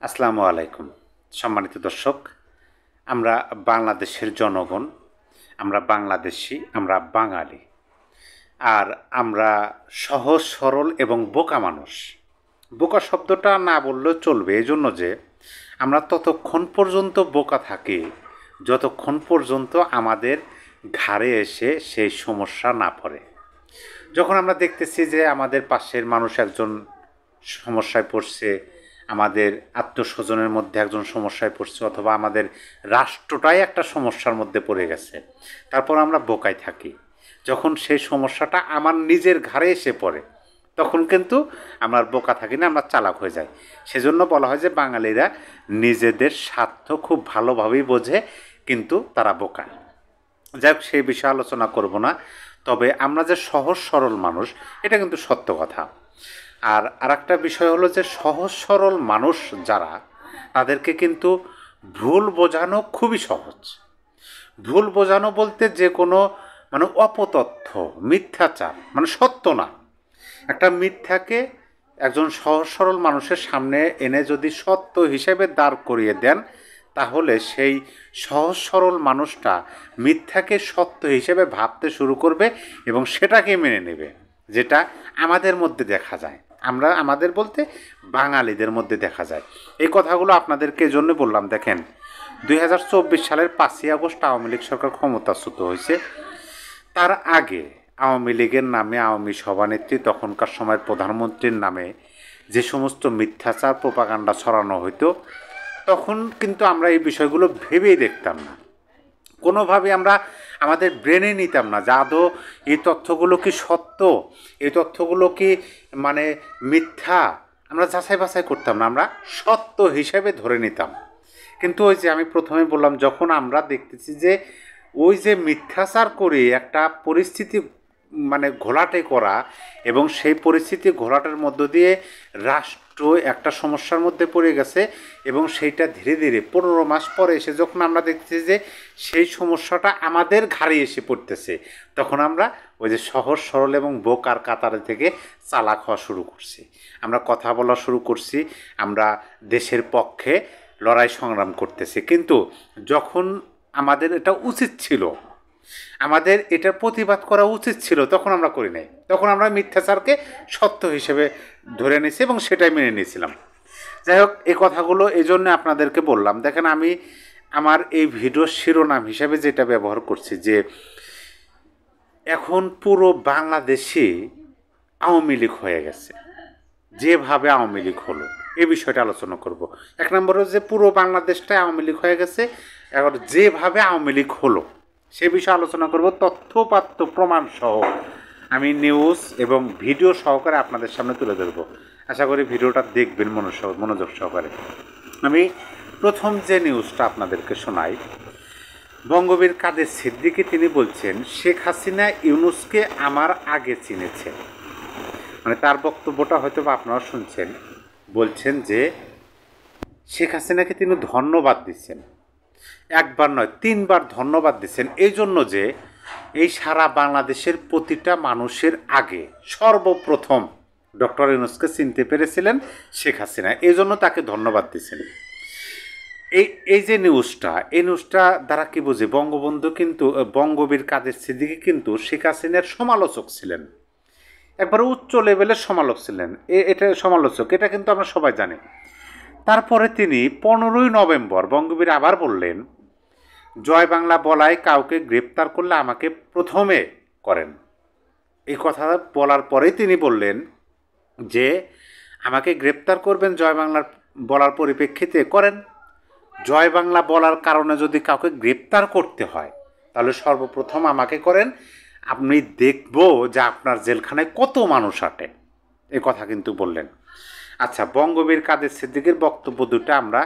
আসসালামু আলাইকুম সম্মানিত দর্শক। আমরা বাংলাদেশের জনগণ, আমরা বাংলাদেশি, আমরা বাঙালি। আর আমরা সহজ সরল এবং বোকা মানুষ। বোকা শব্দটা না বললেও চলবে, এই জন্য যে আমরা ততক্ষণ পর্যন্ত বোকা থাকি যতক্ষণ পর্যন্ত আমাদের ঘাড়ে এসে সেই সমস্যা না পড়ে। যখন আমরা দেখতেছি যে আমাদের পাশের মানুষ একজন সমস্যায় পড়ছে, আমাদের আত্মস্বজনের মধ্যে একজন সমস্যায় পড়ছে, অথবা আমাদের রাষ্ট্রটাই একটা সমস্যার মধ্যে পড়ে গেছে, তারপর আমরা বোকায় থাকি। যখন সেই সমস্যাটা আমার নিজের ঘাড়ে এসে পড়ে তখন কিন্তু আমরা বোকা থাকি না, আমরা চালাক হয়ে যাই। সেজন্য বলা হয় যে বাঙালিরা নিজেদের স্বার্থ খুব ভালোভাবেই বোঝে, কিন্তু তারা বোকা। যাই হোক, সেই বিষয়ে আলোচনা করব না। তবে আমরা যে সহজ সরল মানুষ, এটা কিন্তু সত্য কথা। আর আরেকটা বিষয় হলো যে সহজ সরল মানুষ যারা, তাদেরকে কিন্তু ভুল বোঝানো খুবই সহজ। ভুল বোঝানো বলতে যে কোনো অপতথ্য, মিথ্যাচার, সত্য না, একটা মিথ্যাকে একজন সহজ সরল মানুষের সামনে এনে যদি সত্য হিসেবে দাঁড় করিয়ে দেন, তাহলে সেই সহজ সরল মানুষটা মিথ্যাকে সত্য হিসেবে ভাবতে শুরু করবে এবং সেটাকে মেনে নেবে, যেটা আমাদের মধ্যে দেখা যায়। আমরা আমাদের বলতে বাঙালিদের মধ্যে দেখা যায়। এই কথাগুলো আপনাদেরকে এই জন্য বললাম। দেখেন, 2024 সালের 5ই আগস্ট আওয়ামী লীগ সরকার ক্ষমতাচ্যুত হয়েছে। তার আগে আওয়ামী লীগের নামে আওয়ামী সভানেত্রী, তখনকার সময়ের প্রধানমন্ত্রীর নামে যে সমস্ত মিথ্যাচার প্রোপাগান্ডা ছড়ানো হইতো, তখন কিন্তু আমরা এই বিষয়গুলো ভেবেই দেখতাম না। কোনোভাবে আমরা আমাদের ব্রেনে নিতাম না যে আদৌ এই তথ্যগুলো কি সত্য, এই তথ্যগুলো কি মিথ্যা। আমরা যাচাই বাছাই করতাম না, আমরা সত্য হিসেবে ধরে নিতাম। কিন্তু ওই যে আমি প্রথমে বললাম, যখন আমরা দেখতেছি যে ওই যে মিথ্যাচার করে একটা পরিস্থিতি ঘোলাটে করা, এবং সেই পরিস্থিতি ঘোলাটের মধ্য দিয়ে রাষ্ট্র একটা সমস্যার মধ্যে পড়ে গেছে, এবং সেইটা ধীরে ধীরে 15 মাস পরে এসে যখন আমরা দেখতেছি যে সেই সমস্যাটা আমাদের ঘাড়ে এসে পড়তেছে, তখন আমরা ওই যে সহজ সরল এবং বোকার কাতারে থেকে চালাক হওয়া শুরু করছি। আমরা কথা বলা শুরু করছি, আমরা দেশের পক্ষে লড়াই সংগ্রাম করতেছি। কিন্তু যখন আমাদের এটা উচিত ছিল, আমাদের এটার প্রতিবাদ করা উচিত ছিল, তখন আমরা করি নাই। তখন আমরা মিথ্যাচারকে সত্য হিসেবে ধরে নিয়েছি এবং সেটাই মেনে নিয়েছিলাম। যাই হোক, এই কথাগুলো এই জন্য আপনাদেরকে বললাম। দেখেন, আমি আমার এই ভিডিওর শিরোনাম হিসেবে যেটা ব্যবহার করছি যে এখন পুরো বাংলাদেশে আওয়ামী লীগ হয়ে গেছে। যেভাবে আওয়ামী লীগ হলো, এই বিষয়টা আলোচনা করব। এক নম্বর যে পুরো বাংলাদেশটাই আওয়ামী লীগ হয়ে গেছে, এখন যেভাবে আওয়ামী লীগ হলো সে বিষয়ে আলোচনা করব, তথ্যপাত্য প্রমাণ সহ আমি নিউজ এবং ভিডিও সহকারে আপনাদের সামনে তুলে ধরব। আশা করি ভিডিওটা দেখবেন মনোযোগ সহকারে। আমি প্রথম যে নিউজটা আপনাদেরকে শোনাই, বঙ্গবীর কাদের সিদ্দিকী তিনি বলছেন, শেখ হাসিনা ইউনূসকে আমার আগে চিনেছেন। তার বক্তব্যটা হয়তো বা আপনারা শুনছেন। বলছেন যে শেখ হাসিনাকে তিনি ধন্যবাদ দিচ্ছেন, একবার নয় 3বার ধন্যবাদ দিচ্ছেন, এই জন্য যে এই সারা বাংলাদেশের প্রতিটা মানুষের আগে সর্বপ্রথম ডক্টর ইউনূসকে চিনতে পেরেছিলেন শেখ হাসিনা, এই জন্য তাকে ধন্যবাদ দিচ্ছেন। এই যে নিউজটা, এই নিউজটা দ্বারা কি বুঝি, বঙ্গবন্ধু কিন্তু, বঙ্গবীর কাদের সিদ্দিকী কিন্তু শেখ হাসিনার সমালোচক ছিলেন, একবারে উচ্চ লেভেলের সমালোচক ছিলেন। এটা কিন্তু আমরা সবাই জানি। তারপরে তিনি 15ই নভেম্বর বঙ্গবীর আবার বললেন, জয় বাংলা বলায় কাউকে গ্রেপ্তার করলে আমাকে প্রথমে করেন। এই কথা বলার পরেই তিনি বললেন যে আমাকে গ্রেপ্তার করবেন জয় বাংলার বলার পরিপ্রেক্ষিতে করেন। জয় বাংলা বলার কারণে যদি কাউকে গ্রেপ্তার করতে হয়, তাহলে সর্বপ্রথম আমাকে করেন, আপনি দেখব যে আপনার জেলখানায় কত মানুষ আটে। এ কথা কিন্তু বললেন। আচ্ছা, বঙ্গবীর কাদের সিদ্দিকীর বক্তব্য দুটো আমরা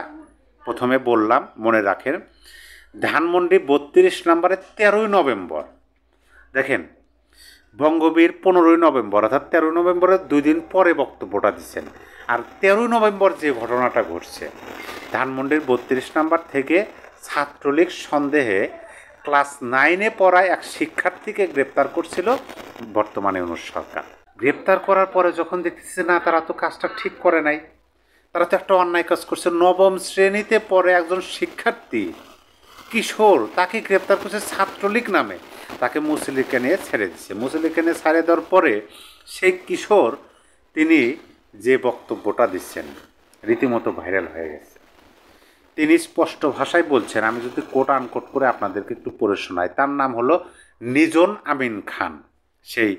প্রথমে বললাম, মনে রাখেন। ধানমন্ডি 32 নম্বরে 13ই নভেম্বর, দেখেন বঙ্গবীর 15ই নভেম্বর অর্থাৎ 13ই নভেম্বরের 2 দিন পরে বক্তব্যটা দিচ্ছেন। আর 13ই নভেম্বর যে ঘটনাটা ঘটছে, ধানমন্ডির 32 নম্বর থেকে ছাত্রলীগ সন্দেহে ক্লাস 9-এ পড়া এক শিক্ষার্থীকে গ্রেপ্তার করছিল বর্তমানে ইউনূস সরকার। গ্রেপ্তার করার পরে যখন দেখতেছে না, তারা তো কাজটা ঠিক করে নাই, তারা তো একটা অন্যায় কাজ করছে। নবম শ্রেণীতে পড়ে একজন শিক্ষার্থী কিশোর, তাকে গ্রেপ্তার করছে ছাত্রলীগ নামে, তাকে মুসলিমকে নিয়ে ছেড়ে দিচ্ছে। মুসলিমকে নিয়ে ছেড়ে দেওয়ার পরে সেই কিশোর তিনি যে বক্তব্যটা দিচ্ছেন রীতিমতো ভাইরাল হয়ে গেছে। তিনি স্পষ্ট ভাষায় বলছেন, আমি যদি কোট আনকোট করে আপনাদেরকে একটু পড়ে শোনাই। তার নাম হলো নিজন আমিন খান। সেই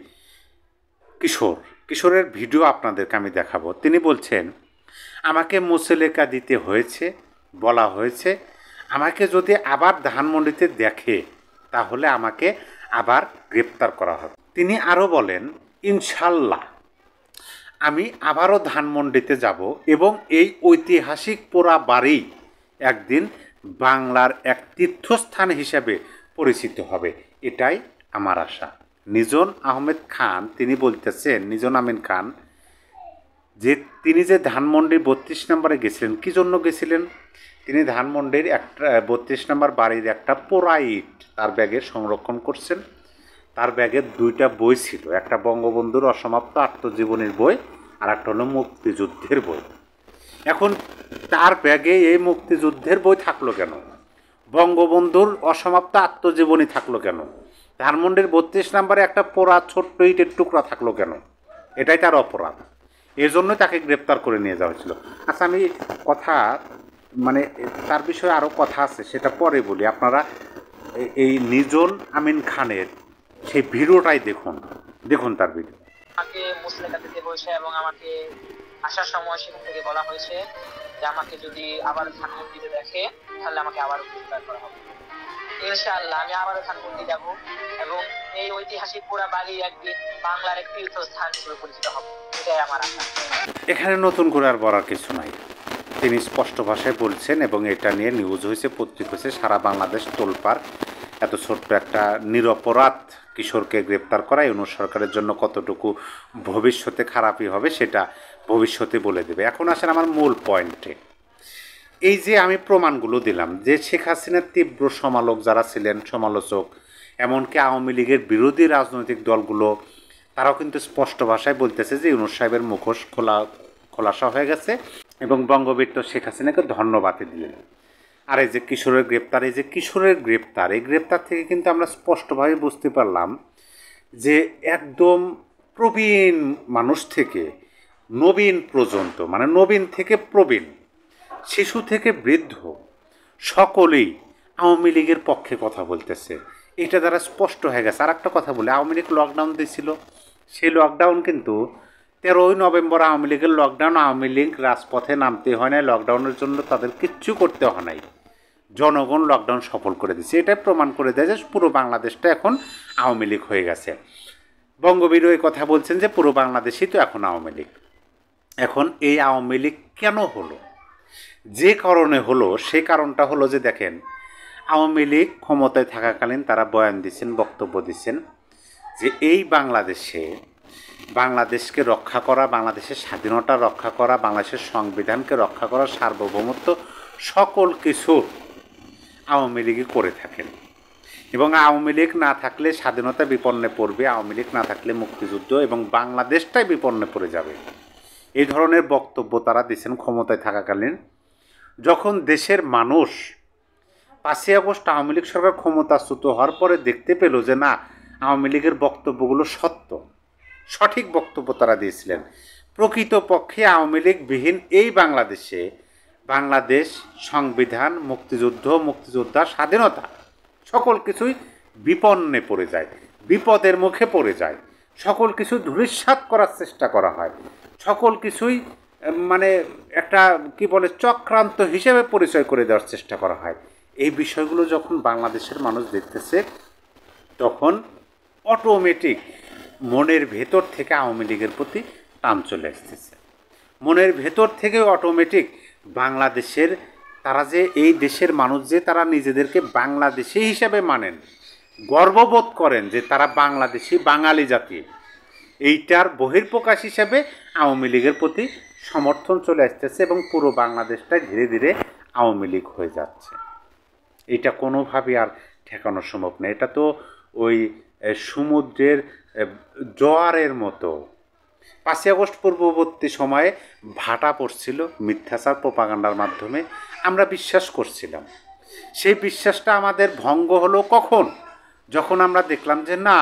কিশোরের ভিডিও আপনাদেরকে আমি দেখাবো। তিনি বলছেন, আমাকে মুচলেকা দিতে হয়েছে, বলা হয়েছে আমাকে যদি আবার ধানমন্ডিতে দেখে তাহলে আমাকে আবার গ্রেপ্তার করা হবে। তিনি আরও বলেন, ইনশাল্লাহ আমি আবারও ধানমন্ডিতে যাব এবং এই ঐতিহাসিক পোড়া বাড়ি একদিন বাংলার এক তীর্থস্থান হিসেবে পরিচিত হবে, এটাই আমার আশা। নিজন আহমেদ খান তিনি বলতেছেন, নিজন আমিন খান, যে তিনি যে ধানমন্ডির 32 নম্বরে গেছিলেন, কী জন্য গেছিলেন? তিনি ধানমন্ডির একটা 32 নম্বর বাড়ির একটা পোড়া ইট তার ব্যাগে সংরক্ষণ করছেন। তার ব্যাগে 2টা বই ছিল, একটা বঙ্গবন্ধুর অসমাপ্ত আত্মজীবনীর বই আর একটা হলো মুক্তিযুদ্ধের বই। এখন তার ব্যাগে এই মুক্তিযুদ্ধের বই থাকলো কেন? বঙ্গবন্ধুর অসমাপ্ত আত্মজীবনী থাকলো কেন? ধানমন্ডির 32 নম্বরে একটা পোড়া ছোট্ট ইটের টুকরা থাকলো কেন? এটাই তার অপরাধ। এর জন্যই তাকে গ্রেপ্তার করে নিয়ে যাওয়া হয়েছিল। আচ্ছা, আমি কথা মানে তার বিষয়ে আরও কথা আছে, সেটা পরে বলি। আপনারা এই নিজন আমিন খানের সেই ভিডিওটাই দেখুন তার ভিডিও। আমাকে মুসলেকা দিতে হয়েছে এবং আমাকে আসার সময় সেখান থেকে বলা হয়েছে যে আমাকে যদি আবার ধানমন্ডিতে দেখে তাহলে আমাকে আবার গ্রেফতার করা হবে। ইনশাআল্লাহ আমি আবার ধানমন্ডি যাব এবং এই ঐতিহাসিক পোড়া বাড়ি একদিন বাংলার এক তীর্থস্থান হিসেবে পরিচিত হবে, এটাই আমার আশা। এখানে নতুন করে আর বলার কিছু নাই। তিনি স্পষ্ট ভাষায় বলছেন এবং এটা নিয়ে নিউজ হয়েছে, পত্রিকা হয়েছে, সারা বাংলাদেশ তোলপাড়। এত ছোট্ট একটা নিরপরাধ কিশোরকে গ্রেপ্তার করা ইউনূস সরকারের জন্য কতটুকু ভবিষ্যতে খারাপই হবে সেটা ভবিষ্যতে বলে দেবে। এখন আসেন আমার মূল পয়েন্টে। এই যে আমি প্রমাণগুলো দিলাম যে শেখ হাসিনার তীব্র যারা ছিলেন, সমালোচক, এমনকি আওয়ামী লীগের বিরোধী রাজনৈতিক দলগুলো, তারাও কিন্তু স্পষ্ট ভাষায় বলতেছে যে ইউনূস সাহেবের মুখোশ খোলাসা হয়ে গেছে এবং বঙ্গবীর শেখ হাসিনাকে ধন্যবাদ দিলেন। আর এই যে কিশোরের গ্রেপ্তার, এই গ্রেপ্তার থেকে কিন্তু আমরা স্পষ্টভাবে বুঝতে পারলাম যে একদম প্রবীণ মানুষ থেকে নবীন পর্যন্ত, মানে নবীন থেকে প্রবীণ, শিশু থেকে বৃদ্ধ, সকলেই আওয়ামী লীগের পক্ষে কথা বলতেছে। এটা দ্বারা স্পষ্ট হয়ে গেছে। আর একটা কথা বলে, আওয়ামী লীগ লকডাউন দিয়েছিল, সেই লকডাউন কিন্তু 13ই নভেম্বর আওয়ামী লীগের লকডাউন। আওয়ামী লীগ রাজপথে নামতে হয় নাই, লকডাউনের জন্য তাদের কিচ্ছু করতে হয় নাই, জনগণ লকডাউন সফল করে দিচ্ছে। এটাই প্রমাণ করে দেয় যে পুরো বাংলাদেশটা এখন আওয়ামী লীগ হয়ে গেছে। বঙ্গবীর এই কথা বলছেন যে পুরো বাংলাদেশই তো এখন আওয়ামী লীগ। এখন এই আওয়ামী লীগ কেন হলো? যে কারণে হলো, সে কারণটা হলো যে দেখেন, আওয়ামী লীগ ক্ষমতায় থাকাকালীন তারা বয়ান দিচ্ছেন, বক্তব্য দিচ্ছেন যে এই বাংলাদেশকে রক্ষা করা, বাংলাদেশের স্বাধীনতা রক্ষা করা, বাংলাদেশের সংবিধানকে রক্ষা করা, সার্বভৌমত্ব, সকল কিছু আওয়ামী লীগই করে থাকেন। এবং আওয়ামী লীগ না থাকলে স্বাধীনতা বিপন্নে পড়বে, আওয়ামী লীগ না থাকলে মুক্তিযুদ্ধ এবং বাংলাদেশটাই বিপন্নে পড়ে যাবে। এই ধরনের বক্তব্য তারা দিচ্ছেন ক্ষমতায় থাকাকালীন। যখন দেশের মানুষ 5ই আগস্ট আওয়ামী লীগ সরকার ক্ষমতাচ্যুত হওয়ার পরে দেখতে পেল যে না, আওয়ামী লীগের বক্তব্যগুলো সঠিক বক্তব্য তারা দিয়েছিলেন। প্রকৃতপক্ষে আওয়ামী লীগবিহীন এই বাংলাদেশ সংবিধান, মুক্তিযুদ্ধ, মুক্তিযোদ্ধা, স্বাধীনতা সকল কিছুই বিপন্নে পড়ে যায়, বিপদের মুখে পড়ে যায়। সকল কিছু ধূলিসাৎ করার চেষ্টা করা হয়, সকল কিছুই মানে একটা কি বলে চক্রান্ত হিসেবে পরিচয় করে দেওয়ার চেষ্টা করা হয়। এই বিষয়গুলো যখন বাংলাদেশের মানুষ দেখতেছে তখন অটোমেটিক মনের ভেতর থেকে আওয়ামী লীগের প্রতি টান চলে আসতেছে। মনের ভেতর থেকে অটোমেটিক বাংলাদেশের, তারা যে এই দেশের মানুষ যে তারা নিজেদেরকে বাংলাদেশি হিসাবে মানেন, গর্ববোধ করেন যে তারা বাংলাদেশি, বাঙালি জাতি, এইটার বহির্প্রকাশ হিসাবে আওয়ামী লীগের প্রতি সমর্থন চলে আসতেছে এবং পুরো বাংলাদেশটাই ধীরে ধীরে আওয়ামী লীগ হয়ে যাচ্ছে। এটা কোনোভাবে আর ঠেকানো সম্ভব না। এটা তো ওই সমুদ্রের জোয়ারের মতো, 5ই আগস্ট পূর্ববর্তী সময়ে ভাটা পড়ছিল মিথ্যাচার প্রোপাগান্ডার মাধ্যমে, আমরা বিশ্বাস করছিলাম। সেই বিশ্বাসটা আমাদের ভঙ্গ হলো কখন? যখন আমরা দেখলাম যে না,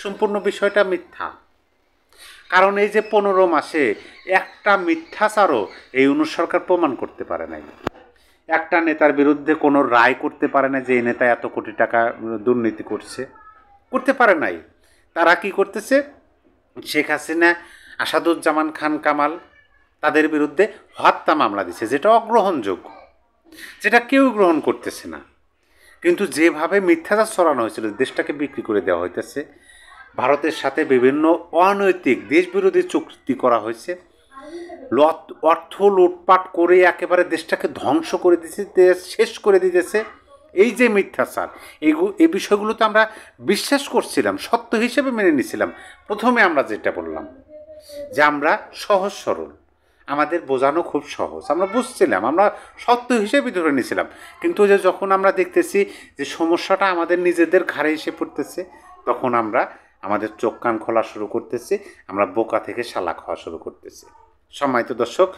সম্পূর্ণ বিষয়টা মিথ্যা। কারণ এই যে 15 মাসে একটা মিথ্যাচারও এই ইউনূস সরকার প্রমাণ করতে পারে নাই। একটা নেতার বিরুদ্ধে কোনো রায় করতে পারে না যে এই নেতা এত কোটি টাকা দুর্নীতি করতে পারে নাই। তারা কি করতেছে? শেখ হাসিনা, আসাদুজ্জামান খান কামাল তাদের বিরুদ্ধে হত্যা মামলা দিছে, যেটা অগ্রহণযোগ্য, যেটা কেউ গ্রহণ করতেছে না। কিন্তু যেভাবে মিথ্যাচার ছড়ানো হয়েছিল, দেশটাকে বিক্রি করে দেওয়া হইতেছে, ভারতের সাথে বিভিন্ন অনৈতিক দেশবিরোধী চুক্তি করা হয়েছে, অর্থ লুটপাট করে একেবারে দেশটাকে ধ্বংস করে দিতেছে, দেশ শেষ করে দিতেছে। এই যে মিথ্যাচার, এই বিষয়গুলো তো আমরা বিশ্বাস করছিলাম, সত্য হিসেবে মেনে নিয়েছিলাম। প্রথমে আমরা যেটা বললাম যে আমরা সহজ সরল, আমাদের বোঝানো খুব সহজ, আমরা বুঝছিলাম, আমরা সত্য হিসেবে ধরে নিয়েছিলাম। কিন্তু যে যখন আমরা দেখতেছি যে সমস্যাটা আমাদের নিজেদের ঘাড়ে এসে পড়তেছে, তখন আমরা আমাদের চোখ কান খোলা শুরু করতেছি, আমরা বোকা থেকে শালা খাওয়া শুরু করতেছি। সম্মানিত দর্শক,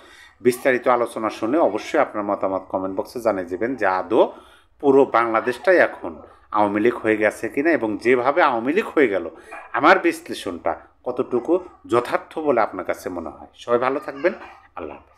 বিস্তারিত আলোচনা শুনে অবশ্যই আপনার মতামত কমেন্ট বক্সে জানিয়ে দেবেন যে আদৌ পুরো বাংলাদেশটাই এখন আওয়ামী লীগ হয়ে গেছে কিনা, এবং যেভাবে আওয়ামী লীগ হয়ে গেল আমার বিশ্লেষণটা কতটুকু যথার্থ বলে আপনার কাছে মনে হয়। সবাই ভালো থাকবেন। আল্লাহ হাফেজ।